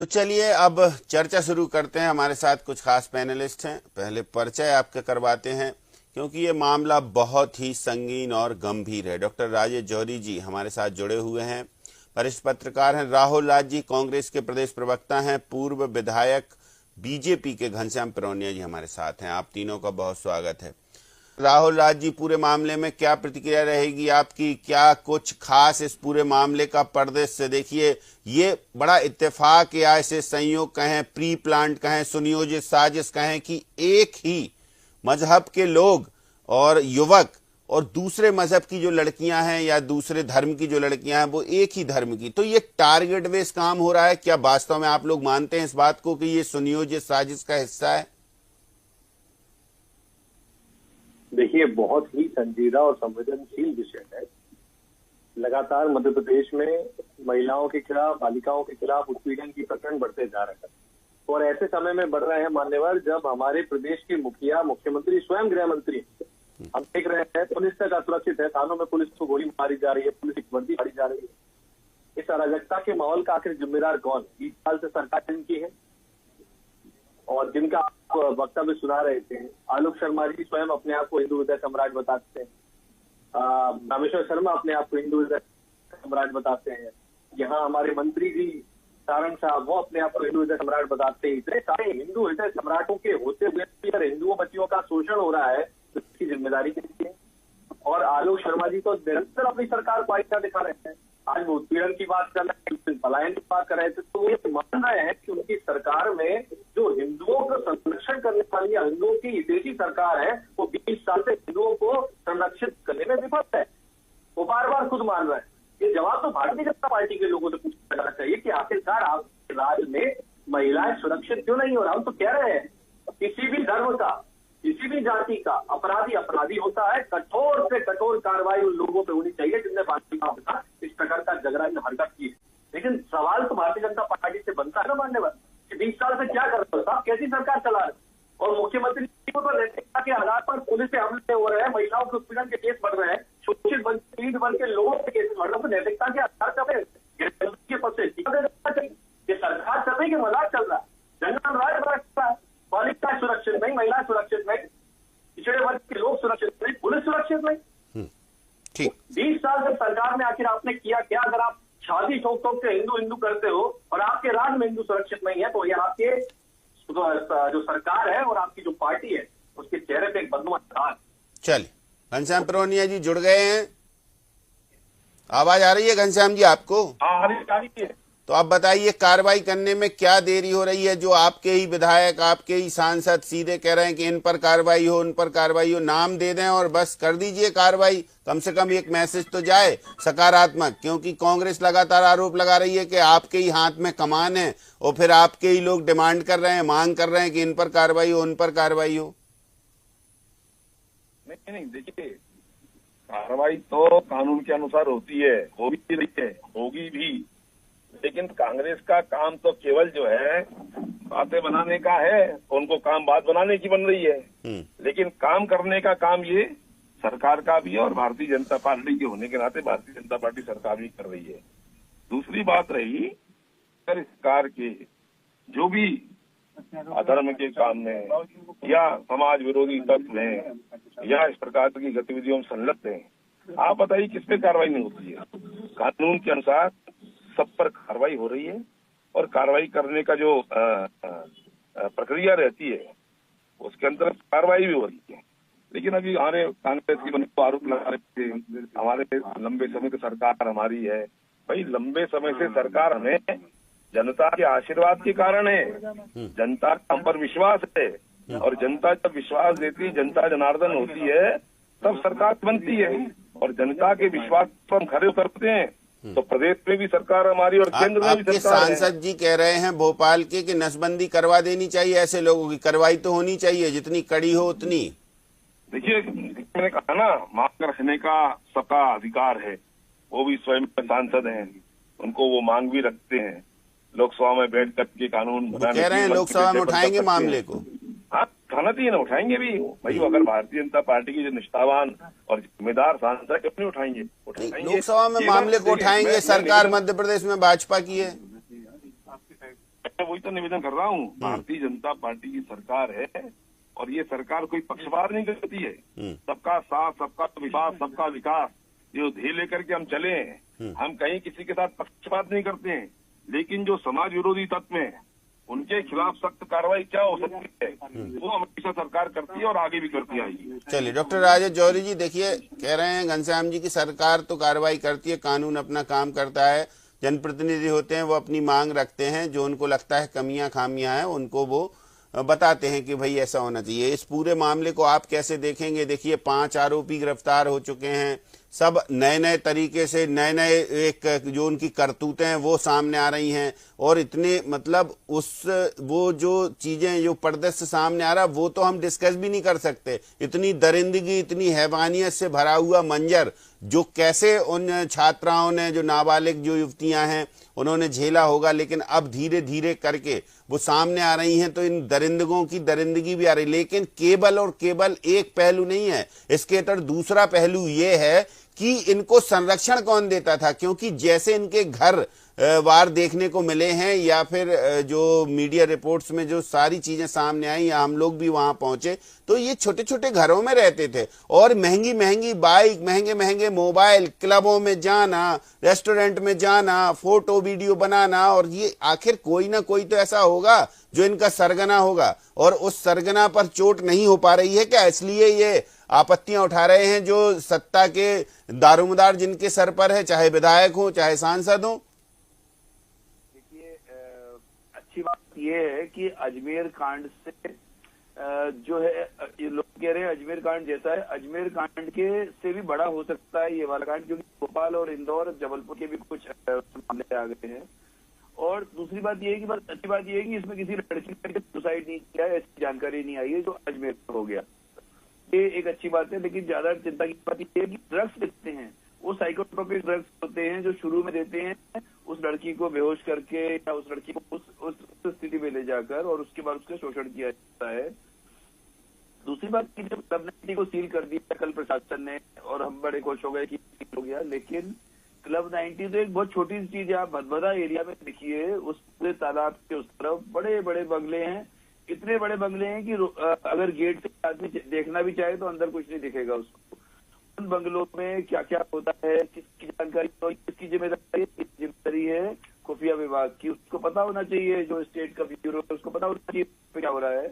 तो चलिए अब चर्चा शुरू करते हैं। हमारे साथ कुछ खास पैनलिस्ट हैं। पहले परिचय आपका करवाते हैं क्योंकि ये मामला बहुत ही संगीन और गंभीर है। डॉक्टर राजेश जौहरी जी हमारे साथ जुड़े हुए हैं, वरिष्ठ पत्रकार हैं। राहुल राज जी कांग्रेस के प्रदेश प्रवक्ता हैं, पूर्व विधायक बीजेपी के घनश्याम परौनिया जी हमारे साथ हैं। आप तीनों का बहुत स्वागत है। राहुल राज जी, पूरे मामले में क्या प्रतिक्रिया रहेगी आपकी? क्या कुछ खास इस पूरे मामले का परदेश से? देखिए, ये बड़ा इत्तेफाक या ऐसे संयोग कहें, प्री प्लांट कहें, सुनियोजित साजिश कहें कि एक ही मजहब के लोग और युवक और दूसरे मजहब की जो लड़कियां हैं या दूसरे धर्म की जो लड़कियां हैं वो एक ही धर्म की, तो ये टारगेट बेस्ड काम हो रहा है। क्या वास्तव में आप लोग मानते हैं इस बात को कि ये सुनियोजित साजिश का हिस्सा है? देखिए, बहुत ही संजीदा और संवेदनशील विषय है। लगातार मध्य प्रदेश में महिलाओं के खिलाफ, बालिकाओं के खिलाफ उत्पीड़न की प्रकरण बढ़ते जा रहे हैं और ऐसे समय में बढ़ रहे हैं मान्यवर, जब हमारे प्रदेश के मुखिया, मुख्यमंत्री, स्वयं गृह मंत्री, हम देख रहे हैं पुलिस तक असुरक्षित है, थानों में पुलिस को गोली मारी जा रही है, पुलिस की वर्दी मारी जा रही है। इस अराजकता के माहौल का आखिर जिम्मेदार कौन? 20 साल से सरकार इनकी है और जिनका आप वक्तव्य सुना रहे थे, आलोक शर्मा जी स्वयं अपने आप को हिंदू हृदय सम्राट बताते हैं, रामेश्वर शर्मा अपने आप को हिंदू हृदय सम्राट बताते हैं, यहाँ हमारे मंत्री जी सारंग साहब, वो अपने आप को हिंदू हृदय सम्राट बताते हैं। इतने सारे हिंदू हृदय सम्राटों के होते हुए अगर हिंदुओं बच्चियों का शोषण हो रहा है तो इसकी जिम्मेदारी किसकी है? और आलोक शर्मा जी तो निरंतर अपनी सरकार को आईना दिखा रहे हैं। आज वो उत्पीड़न की बात कर रहे हैं, पलायन की बात कर रहे थे, तो ये मान रहे हैं कि उनकी सरकार में जो हिंदुओं का संरक्षण करने वाली हिंदुओं की हितैषी सरकार है, वो 20 साल से हिंदुओं को संरक्षित करने में विफल है। वो बार बार खुद मान रहे हैं। ये जवाब तो भारतीय जनता पार्टी के लोगों से पूछा जाना चाहिए कि आखिरकार आपके राज्य में महिलाएं सुरक्षित क्यों नहीं हो रहा? हम तो कह रहे हैं किसी भी धर्म का, किसी भी जाति का अपराधी होता है। कठोर से कठोर कार्रवाई उन लोगों पे होनी चाहिए जिनने बालिकाओं के साथ इस प्रकार का जघन्य हरकत की है। लेकिन सवाल तो भारतीय जनता पार्टी से बनता है ना मान्यवर, कि 20 साल से क्या कर रहे हो साहब? कैसी सरकार चला रहे? और मुख्यमंत्री को तो नैतिकता के आधार पर पुलिस से हमले हो रहे हैं, महिलाओं के उत्पीड़न के केस बढ़ रहे हैं, शोषित पीड़ित वर्ग के लोगों के केस बढ़ रहे हैं, तो नैतिकता के आधार पर के पद से ये सरकार चल रही है, मजाक चल रहा है। जंगल राज बरसता है, बालिकाएं सुरक्षित नहीं, महिलाएं सुरक्षित नहीं, पिछड़े वर्ग के लोग सुरक्षित नहीं, पुलिस सुरक्षित नहीं। ठीक, 20 साल से सरकार में आखिर आपने किया क्या? अगर आप शादी ठोक ठोक के हिंदू हिंदू करते हो और आपके राज्य में हिंदू सुरक्षित नहीं है, तो ये आपके जो सरकार है और आपकी जो पार्टी है उसके चेहरे पे एक बदनुमा दाग। चलिए, घनश्याम परौनिया जी जुड़ गए हैं। आवाज आ रही है घनश्याम जी आपको? हाँ, आ रही है। तो आप बताइए, कार्रवाई करने में क्या देरी हो रही है? जो आपके ही विधायक, आपके ही सांसद सीधे कह रहे हैं कि इन पर कार्रवाई हो, उन पर कार्रवाई हो, नाम दे दें और बस कर दीजिए कार्रवाई। कम से कम एक मैसेज तो जाए सकारात्मक, क्योंकि कांग्रेस लगातार आरोप लगा रही है कि आपके ही हाथ में कमान है और फिर आपके ही लोग डिमांड कर रहे हैं, मांग कर रहे हैं कि इन पर कार्रवाई हो, उन पर कार्रवाई हो। नहीं, देखिए, कार्रवाई तो कानून के अनुसार होती है, हो भी रही है, होगी भी। लेकिन कांग्रेस का काम तो केवल जो है बातें बनाने का है, उनको काम बात बनाने की बन रही है। लेकिन काम करने का काम ये सरकार का भी है और भारतीय जनता पार्टी के होने के नाते भारतीय जनता पार्टी सरकार भी कर रही है। दूसरी बात रही, अगर सरकार के जो भी अधर्म के काम में या समाज विरोधी तत्व हैं या इस प्रकार की गतिविधियों में संलग्न हैं, आप बताइए किस पे कार्रवाई नहीं होती है? कानून के अनुसार सब पर कार्रवाई हो रही है और कार्रवाई करने का जो प्रक्रिया रहती है उसके अंदर कार्रवाई भी हो रही है। लेकिन अभी हमारे कांग्रेस की बने आरोप लगा रहे थे, हमारे लंबे समय की सरकार हमारी है। भाई, लंबे समय से सरकार हमें जनता के आशीर्वाद के कारण है, जनता का हम पर विश्वास है और जनता जब विश्वास देती है, जनता जनार्दन होती है, तब सरकार बनती है और जनता के विश्वास पर हम खड़े उतरते हैं। तो प्रदेश में भी सरकार हमारी और केंद्र में भी सरकार है। सांसद जी कह रहे हैं भोपाल के कि नसबंदी करवा देनी चाहिए, ऐसे लोगों की कार्रवाई तो होनी चाहिए, जितनी कड़ी हो उतनी। देखिए, मैंने कहा ना, मांग रखने का सबका अधिकार है, वो भी स्वयं सांसद हैं, उनको वो मांग भी रखते हैं। लोकसभा में बैठ करके कानून कह रहे हैं लोकसभा में उठाएंगे मामले को। हाँ, उठाना चाहिए ना, उठाएंगे भी भाई। अगर भारतीय जनता पार्टी के जो निष्ठावान और जिम्मेदार सांसद क्यों नहीं उठाएंगे? लोकसभा में मामले को उठाएंगे। सरकार मध्य प्रदेश में भाजपा की है। मैं वही तो निवेदन कर रहा हूँ। भारतीय जनता पार्टी की सरकार है और ये सरकार कोई पक्षपात नहीं करती है। सबका साथ, सबका विश्वास, सबका विकास जो ध्येय लेकर के हम चले हैं। हम कहीं किसी के साथ पक्षपात नहीं करते हैं, लेकिन जो समाज विरोधी तत्व हैं उनके खिलाफ सख्त कार्रवाई क्या हो सकती है वो हमेशा सरकार करती है और आगे भी करती आएगी। चलिए डॉक्टर राजेश जौहरी जी, देखिए कह रहे हैं घनश्याम जी की सरकार तो कार्रवाई करती है, कानून अपना काम करता है, जनप्रतिनिधि होते हैं वो अपनी मांग रखते हैं, जो उनको लगता है कमियां खामियां हैं उनको वो बताते हैं कि भाई ऐसा होना चाहिए। इस पूरे मामले को आप कैसे देखेंगे? देखिए 5 आरोपी गिरफ्तार हो चुके हैं, सब नए नए तरीके से नए नए एक जो उनकी करतूतें हैं वो सामने आ रही हैं, और इतने मतलब वो जो चीजें जो पर्दे से सामने आ रहा वो तो हम डिस्कस भी नहीं कर सकते। इतनी दरिंदगी, इतनी हैवानियत से भरा हुआ मंजर जो कैसे उन छात्राओं ने, जो नाबालिग जो युवतियां हैं उन्होंने झेला होगा, लेकिन अब धीरे धीरे करके वो सामने आ रही हैं, तो इन दरिंदगों की दरिंदगी भी आ रही। लेकिन केवल और केवल एक पहलू नहीं है, इसके तर दूसरा पहलू ये है कि इनको संरक्षण कौन देता था, क्योंकि जैसे इनके घर वार देखने को मिले हैं या फिर जो मीडिया रिपोर्ट्स में जो सारी चीजें सामने आई या हम लोग भी वहां पहुंचे, तो ये छोटे छोटे घरों में रहते थे और महंगी महंगी बाइक, महंगे महंगे मोबाइल, क्लबों में जाना, रेस्टोरेंट में जाना, फोटो वीडियो बनाना, और ये आखिर कोई ना कोई तो ऐसा होगा जो इनका सरगना होगा, और उस सरगना पर चोट नहीं हो पा रही है क्या? इसलिए ये आपत्तियां उठा रहे हैं जो सत्ता के दारोमदार जिनके सर पर है, चाहे विधायक हो चाहे सांसद हो। अच्छी बात यह है कि अजमेर कांड से जो है ये लोग कह रहे हैं अजमेर कांड जैसा है, अजमेर कांड के से भी बड़ा हो सकता है ये वाला कांड, क्योंकि भोपाल और इंदौर, जबलपुर के भी कुछ मामले आ गए हैं। और दूसरी बात यह है कि बस अच्छी बात यह है कि इसमें किसी लड़की ने सुसाइड नहीं किया, ऐसी जानकारी नहीं आई है जो अजमेर में हो गया, ये एक अच्छी बात है। लेकिन ज्यादा चिंता की बात यह है कि ड्रग्स देते हैं, वो साइकोट्रोपिक ड्रग्स होते हैं जो शुरू में देते हैं उस लड़की को बेहोश करके या उस लड़की को उस स्थिति में ले जाकर, और उसके बाद उसका शोषण किया जाता है। दूसरी बात की जब क्लब 90 को सील कर दिया कल प्रशासन ने, और हम बड़े खुश हो गए कि सील हो गया, लेकिन क्लब 90 तो एक बहुत छोटी सी चीज है। आप भदभदा एरिया में देखिए, उस पूरे तालाब के उस तरफ बड़े बड़े बंगले हैं, इतने बड़े बंगले हैं कि अगर गेट से आदमी देखना भी चाहे तो अंदर कुछ नहीं दिखेगा उसको। उन बंगलों में क्या क्या होता है, किसकी जानकारी, किसकी जिम्मेदारी है खुफिया विभाग की, उसको पता होना चाहिए। जो स्टेट का ब्यूरो है उसको पता होना चाहिए क्या हो रहा है।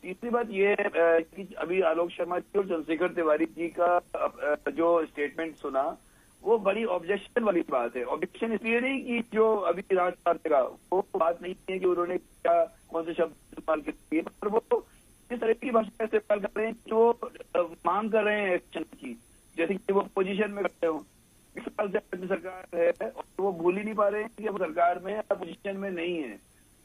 तीसरी बात यह है कि अभी आलोक शर्मा जी और चंद्रशेखर तिवारी जी का जो स्टेटमेंट सुना, वो बड़ी ऑब्जेक्शन वाली बात है। ऑब्जेक्शन इसलिए नहीं कि जो अभी राज का वो बात नहीं है कि उन्होंने क्या कौन से शब्द इस्तेमाल किए, पर वो इस तरह की भाषा इस्तेमाल कर रहे हैं जो मांग कर रहे हैं एक्शन की, जैसे कि वो पोजीशन में खड़े हो। इस साल से सरकार है और वो भूल ही नहीं पा रहे हैं कि वो सरकार में या पोजीशन में नहीं है।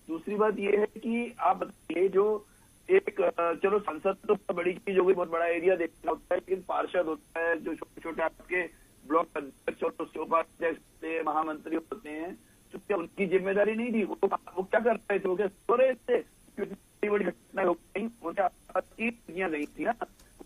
दूसरी बात ये है कि आप बताइए, जो एक चलो संसद तो बड़ी चीज हो गई, बहुत बड़ा एरिया देखना होता है, लेकिन पार्षद होता है जो छोटे छोटे आपके ब्लॉक अध्यक्ष और उसके उपाध्यक्ष महामंत्री होते हैं, तो क्या उनकी जिम्मेदारी नहीं थी? वो क्या कर रहे थे? वो क्या सो रहे थे? बड़ी घटना हो गई, उनकी नहीं थी ना,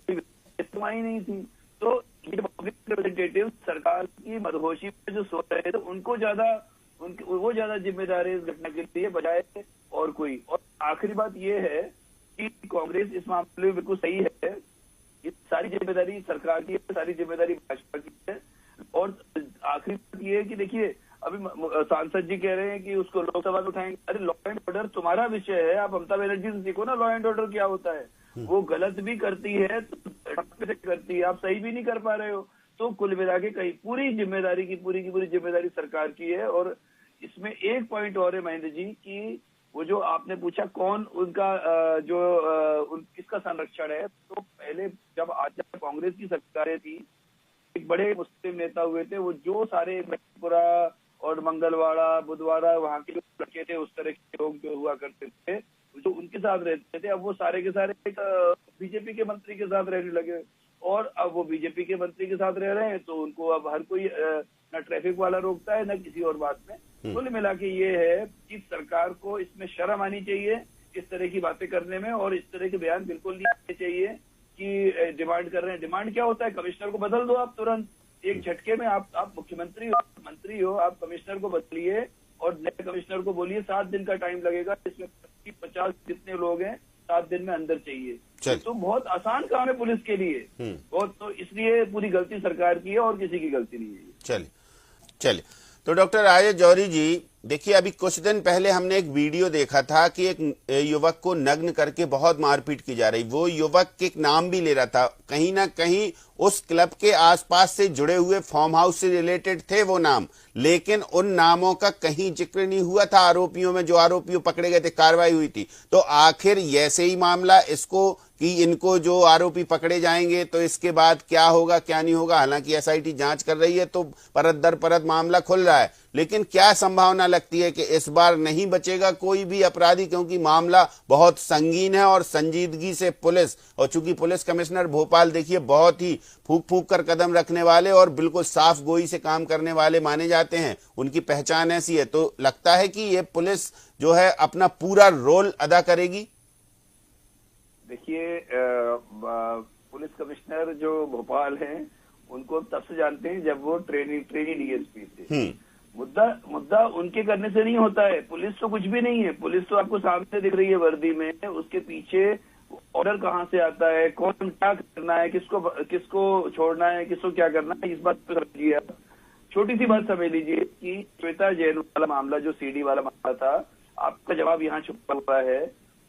कोई नहीं थी। तो ये पब्लिक रिप्रेजेंटेटिव सरकार की मदहोशी में जो सो रहे थे वो ज्यादा जिम्मेदार है इस घटना के लिए बजाय और कोई। और आखिरी बात ये है कि कांग्रेस इस मामले में बिल्कुल सही है, ये सारी जिम्मेदारी सरकार की है, सारी जिम्मेदारी भाजपा की है। और आखिरी बात ये है कि देखिए, अभी सांसद जी कह रहे हैं कि उसको लोकसभा में उठाएंगे। अरे लॉ एंड ऑर्डर तुम्हारा विषय है, आप ममता बनर्जी से सीखो ना लॉ एंड ऑर्डर क्या होता है। वो गलत भी करती है तो करती है, आप सही भी नहीं कर पा रहे हो। तो कुल मिला के कहीं पूरी जिम्मेदारी की पूरी जिम्मेदारी सरकार की है। और इसमें एक पॉइंट और है महेंद्र जी की, वो जो आपने पूछा कौन उनका किसका संरक्षण है, तो पहले जब कांग्रेस की सरकारें थी, एक बड़े मुस्लिम नेता हुए थे, वो जो सारे मधेपुरा और मंगलवाड़ा, बुधवारा वहाँ के जो लड़के थे, उस तरह के लोग जो हुआ करते थे, जो उनके साथ रहते थे, अब वो सारे के सारे बीजेपी के मंत्री के साथ रहने लगे। और अब वो बीजेपी के मंत्री के साथ रह रहे हैं, तो उनको अब हर कोई न ट्रैफिक वाला रोकता है न किसी और बात में। कुल मिला के ये है कि सरकार को इसमें शर्म आनी चाहिए इस तरह की बातें करने में, और इस तरह के बयान बिल्कुल नहीं आने चाहिए कि डिमांड कर रहे हैं। डिमांड क्या होता है? कमिश्नर को बदल दो आप तुरंत, एक झटके में। आप मुख्यमंत्री हो, मंत्री हो, आप कमिश्नर को बदलिए और नए कमिश्नर को बोलिए 7 दिन का टाइम लगेगा, इसमें 50 जितने लोग हैं 7 दिन में अंदर चाहिए। तो बहुत आसान काम है पुलिस के लिए, बहुत, तो इसलिए पूरी गलती सरकार की है और किसी की गलती नहीं है। चलिए तो डॉक्टर राजेश जौहरी जी, देखिए अभी कुछ दिन पहले हमने एक वीडियो देखा था कि एक युवक को नग्न करके बहुत मारपीट की जा रही। वो युवक एक नाम भी ले रहा था, कहीं ना कहीं उस क्लब के आसपास से जुड़े हुए फार्म हाउस से रिलेटेड थे वो नाम, लेकिन उन नामों का कहीं जिक्र नहीं हुआ था आरोपियों में, जो आरोपी पकड़े गए थे, कार्रवाई हुई थी। तो आखिर ऐसे ही मामला इसको कि इनको जो आरोपी पकड़े जाएंगे तो इसके बाद क्या होगा क्या नहीं होगा, हालांकि एसआईटी जांच कर रही है तो परत दर परत मामला खुल रहा है, लेकिन क्या संभावना लगती है कि इस बार नहीं बचेगा कोई भी अपराधी, क्योंकि मामला बहुत संगीन है और संजीदगी से पुलिस, और चूंकि पुलिस कमिश्नर भोपाल देखिए बहुत ही फूंक फूंक कर कदम रखने वाले और बिल्कुल साफ गोई से काम करने वाले माने जाते हैं, उनकी पहचान ऐसी है, तो लगता है कि ये पुलिस जो है अपना पूरा रोल अदा करेगी। देखिए पुलिस कमिश्नर जो भोपाल हैं उनको तब से जानते हैं जब वो ट्रेनी डीएसपी थे। मुद्दा उनके करने से नहीं होता है, पुलिस तो कुछ भी नहीं है, पुलिस तो आपको सामने दिख रही है वर्दी में, उसके पीछे ऑर्डर कहाँ से आता है, कौन क्या करना है, किसको छोड़ना है, किसको क्या करना है, इस बात पे समझिए। छोटी सी बात समझ लीजिए कि श्वेता जैन वाला मामला जो सीडी वाला मामला था, आपका जवाब यहाँ छुपा हुआ है।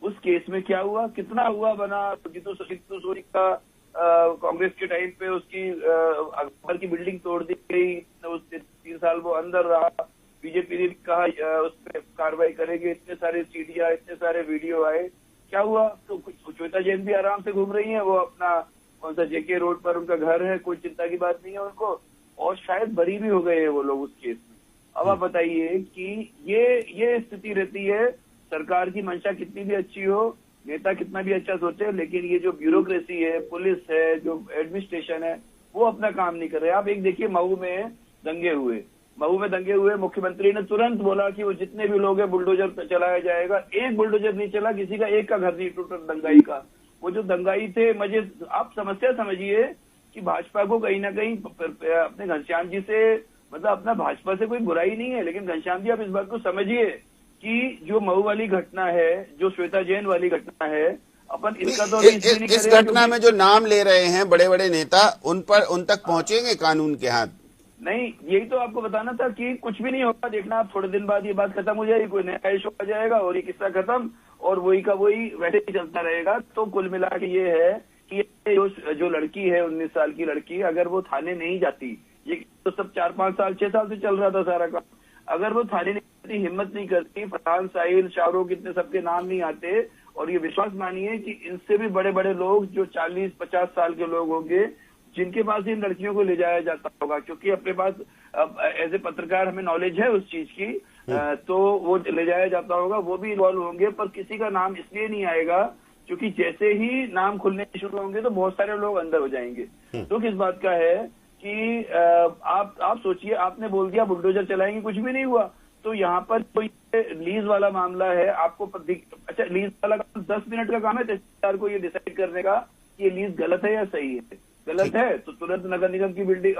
उस केस में क्या हुआ, कितना हुआ बना, जीतू सोनी का कांग्रेस के टाइम पे उसकी अकबर की बिल्डिंग तोड़ दी गई, उस 3 साल वो अंदर रहा, बीजेपी ने कहा उस पर कार्रवाई करेंगे, इतने सारे सीडिया, इतने सारे वीडियो आए, क्या हुआ? तो श्वेता जैन भी आराम से घूम रही है, वो अपना कौन सा जेके रोड पर उनका घर है, कोई चिंता की बात नहीं है उनको, और शायद बरी भी हो गए हैं वो लोग उस केस में। अब आप बताइए कि ये स्थिति रहती है, सरकार की मंशा कितनी भी अच्छी हो, नेता कितना भी अच्छा सोचे, लेकिन ये जो ब्यूरोक्रेसी है, पुलिस है, जो एडमिनिस्ट्रेशन है, वो अपना काम नहीं कर रहे। आप एक देखिए, मऊ में दंगे हुए, मुख्यमंत्री ने तुरंत बोला कि वो जितने भी लोग हैं बुलडोजर चलाया जाएगा, एक बुलडोजर नहीं चला, किसी का एक का घर नहीं टूटा दंगाई का। वो जो दंगाई थे, आप समस्या समझिए कि भाजपा को कहीं ना कहीं अपने घनश्याम जी से, मतलब अपना भाजपा से कोई बुराई नहीं है, लेकिन घनश्याम जी आप इस बात को समझिए कि जो मऊ वाली घटना है, जो श्वेता जैन वाली घटना है, अपन इसका तो इस घटना में जो नाम ले रहे हैं बड़े बड़े नेता, उन तक पहुंचेंगे कानून के हाथ? नहीं, यही तो आपको बताना था कि कुछ भी नहीं होगा, देखना आप थोड़े दिन बाद ये बात खत्म हो जाएगी, कोई नया इशू आ जाएगा और ये किस्सा खत्म, और वही का वही वैसे ही चलता रहेगा। तो कुल मिला के ये है कि जो लड़की है 19 साल की लड़की, अगर वो थाने नहीं जाती, ये तो सब 4-5 साल 6 साल से चल रहा था सारा काम, अगर वो थाने नहीं जाती, हिम्मत नहीं करती, फरहान, साहिल, शाहरुख, इतने सबके नाम नहीं आते, और ये विश्वास मानिए कि इनसे भी बड़े बड़े लोग जो 40-50 साल के लोग होंगे, जिनके पास इन लड़कियों को ले जाया जाता होगा, क्योंकि अपने पास एज ए पत्रकार हमें नॉलेज है उस चीज की, तो वो ले जाया जाता होगा, वो भी इन्वॉल्व होंगे, पर किसी का नाम इसलिए नहीं आएगा क्योंकि जैसे ही नाम खुलने शुरू होंगे तो बहुत सारे लोग अंदर हो जाएंगे। तो किस बात का है कि आप सोचिए, आपने बोल दिया बुलडोजर चलाएंगे, कुछ भी नहीं हुआ। तो यहाँ पर कोई लीज वाला मामला है, आपको अच्छा लीज वाला काम 10 मिनट का काम है तहसीलदार को ये डिसाइड करने का कि ये लीज गलत है या सही है। गलत है तो तुरंत नगर निगम की बिल्डिंग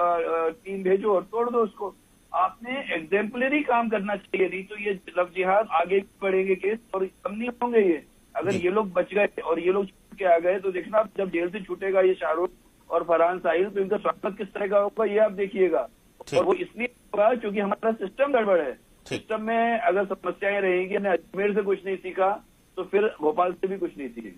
टीम भेजो और तोड़ दो उसको। आपने एग्जाम्पलरी काम करना चाहिए, नहीं तो ये लव जिहाद आगे बढ़ेंगे केस और कम नहीं होंगे ये। अगर ये लोग बच गए और ये लोग छूट के आ गए तो देखना आप जब जेल से छूटेगा ये शाहरुख और फरहान, साहिल, तो इनका स्वागत किस तरह का होगा ये आप देखिएगा। और वो इसलिए होगा क्योंकि हमारा सिस्टम गड़बड़ है। सिस्टम में अगर समस्याएं रहेंगी, हमने अजमेर से कुछ नहीं सीखा तो फिर भोपाल से भी कुछ नहीं सीखेंगे।